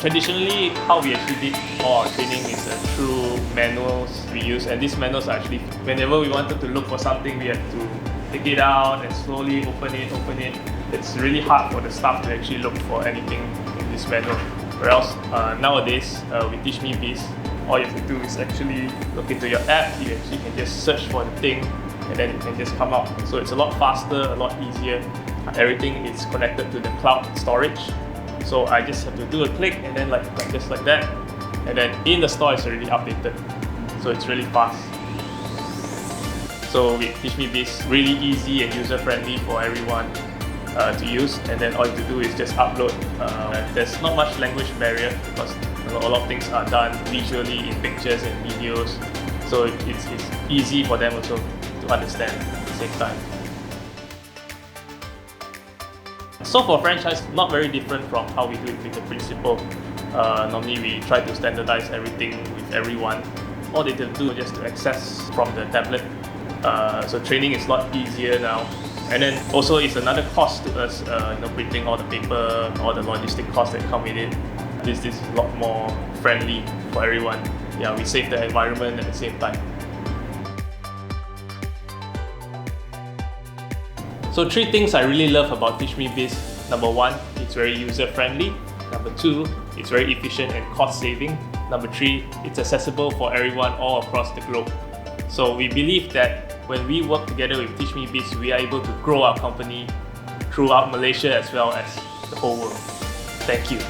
Traditionally, how we actually did all our training is through manuals we use, and these manuals are actually, whenever we wanted to look for something, we had to take it out and slowly open it. It's really hard for the staff to actually look for anything in this manual. Whereas nowadays, with Teachme Biz, all you have to do is actually look into your app. You actually can just search for the thing, and then it can just come out. So it's a lot faster, a lot easier. Everything is connected to the cloud storage. So I just have to do a click, and then just like that, and then in the store it's already updated. So it's really fast. So with Teachme Biz, really easy and user-friendly for everyone to use, and then all you have to do is just upload. There's not much language barrier because a lot of things are done visually in pictures and videos, so it's easy for them also to understand at the same time. So for franchise, not very different from how we do it with the principal. Normally we try to standardize everything with everyone. All they have to do is just to access from the tablet. So training is a lot easier now. And then also it's another cost to us, printing all the paper, all the logistic costs that come with it. This is a lot more friendly for everyone. Yeah, we save the environment at the same time. So 3 things I really love about Teachme Biz. Number 1, it's very user-friendly. Number 2, it's very efficient and cost-saving. Number 3, it's accessible for everyone all across the globe. So we believe that when we work together with Teachme Biz, we are able to grow our company throughout Malaysia as well as the whole world. Thank you.